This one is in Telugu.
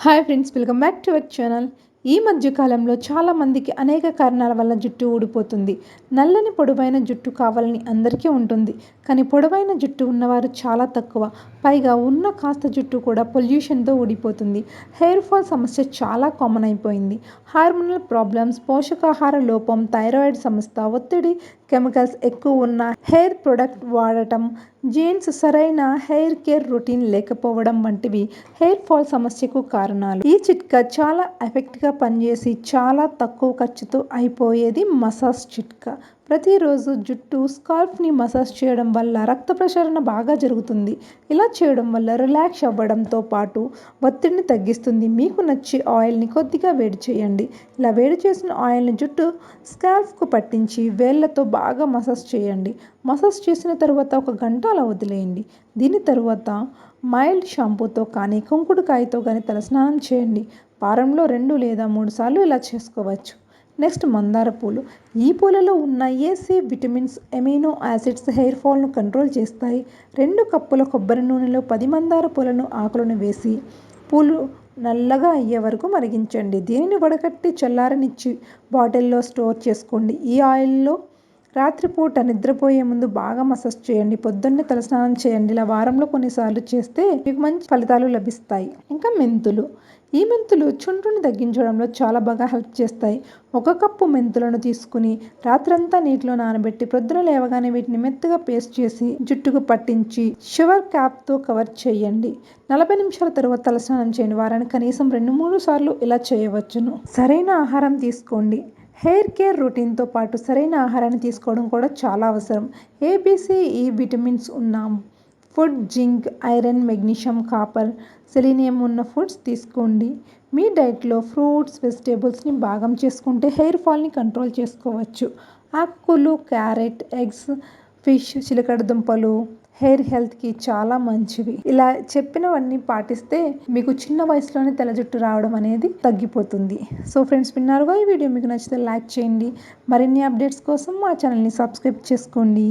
Hi friends, welcome back to our channel. ఈ మధ్య కాలంలో చాలామందికి అనేక కారణాల వల్ల జుట్టు ఊడిపోతుంది. నల్లని పొడవైన జుట్టు కావాలని అందరికీ ఉంటుంది. కానీ పొడవైన జుట్టు ఉన్నవారు చాలా తక్కువ. పైగా ఉన్న కాస్త జుట్టు కూడా పొల్యూషన్తో ఊడిపోతుంది. హెయిర్ ఫాల్ సమస్య చాలా కామన్ అయిపోయింది. హార్మోనల్ ప్రాబ్లమ్స్, పోషకాహార లోపం, థైరాయిడ్ సమస్య, ఒత్తిడి, కెమికల్స్ ఎక్కువ ఉన్న హెయిర్ ప్రొడక్ట్ వాడటం, జీన్స్, సరైన హెయిర్ కేర్ రొటీన్ లేకపోవడం వంటివి హెయిర్ ఫాల్ సమస్యకు కారణాలు. ఈ చిట్కా చాలా ఎఫెక్ట్గా పనిచేసి చాలా తక్కువ ఖర్చుతో అయిపోయేది మసాజ్ చిట్కా. ప్రతిరోజు జుట్టు స్కాల్ప్ని మసాజ్ చేయడం వల్ల రక్త ప్రసరణ బాగా జరుగుతుంది. ఇలా చేయడం వల్ల రిలాక్స్ అవ్వడంతో పాటు ఒత్తిడిని తగ్గిస్తుంది. మీకు నచ్చే ఆయిల్ని కొద్దిగా వేడి చేయండి. ఇలా వేడి చేసిన ఆయిల్ని జుట్టు స్కాల్ప్కు పట్టించి వేళ్ళతో బాగా మసాజ్ చేయండి. మసాజ్ చేసిన తర్వాత ఒక గంట అలా వదిలేయండి. దీని తర్వాత మైల్డ్ షాంపూతో కానీ కుంకుడుకాయతో కానీ తలస్నానం చేయండి. వారంలో 2 లేదా 3 సార్లు ఇలా చేసుకోవచ్చు. నెక్స్ట్, మందార పూలు. ఈ పూలలో ఉన్న AC vitamins, amino acids hair ఫాల్ను కంట్రోల్ చేస్తాయి. 2 కప్పుల కొబ్బరి నూనెలో 10 మందార పూలను ఆకులను వేసి పూలు నల్లగా అయ్యే వరకు మరిగించండి. దీనిని వడకట్టి చల్లారనిచ్చి బాటిల్లో స్టోర్ చేసుకోండి. ఈ ఆయిల్లో రాత్రిపూట నిద్రపోయే ముందు బాగా మసాజ్ చేయండి. పొద్దున్నే తలస్నానం చేయండి. ఇలా వారంలో కొన్నిసార్లు చేస్తే మీకు మంచి ఫలితాలు లభిస్తాయి. ఇంకా మెంతులు. ఈ మెంతులు చుండ్రుని తగ్గించడంలో చాలా బాగా హెల్ప్ చేస్తాయి. 1 కప్పు మెంతులను తీసుకుని రాత్రంతా నీటిలో నానబెట్టి ప్రొద్దున లేవగానే వీటిని మెత్తగా పేస్ట్ చేసి జుట్టుకు పట్టించి షవర్ క్యాప్తో కవర్ చేయండి. 40 నిమిషాల తర్వాత తలస్నానం చేయండి. వారానికి కనీసం 2-3 సార్లు ఇలా చేయవచ్చును. సరైన ఆహారం తీసుకోండి. హెయిర్ కేర్ రొటీన్తో పాటు సరైన ఆహారాన్ని తీసుకోవడం కూడా చాలా అవసరం. ఏబిసిఈ విటమిన్స్ ఉన్న food, zinc, iron, magnesium, copper, selenium ఉన్న ఫుడ్స్ తీసుకోండి. మీ డైట్లో ఫ్రూట్స్, వెజిటేబుల్స్ని భాగం చేసుకుంటే హెయిర్ ఫాల్ని కంట్రోల్ చేసుకోవచ్చు. ఆకుకూరలు, క్యారెట్, ఎగ్స్, ఫిష్, చిలకడ దుంపలు హెయిర్ హెల్త్కి చాలా మంచివి. ఇలా చెప్పినవన్నీ పాటిస్తే మీకు చిన్న వయసులోనే తెల్ల జుట్టు రావడం అనేది తగ్గిపోతుంది. సో ఫ్రెండ్స్, విన్నారుగా. ఈ వీడియో మీకు నచ్చితే లైక్ చేయండి. మరిన్ని అప్డేట్స్ కోసం మా ఛానల్ని సబ్స్క్రైబ్ చేసుకోండి.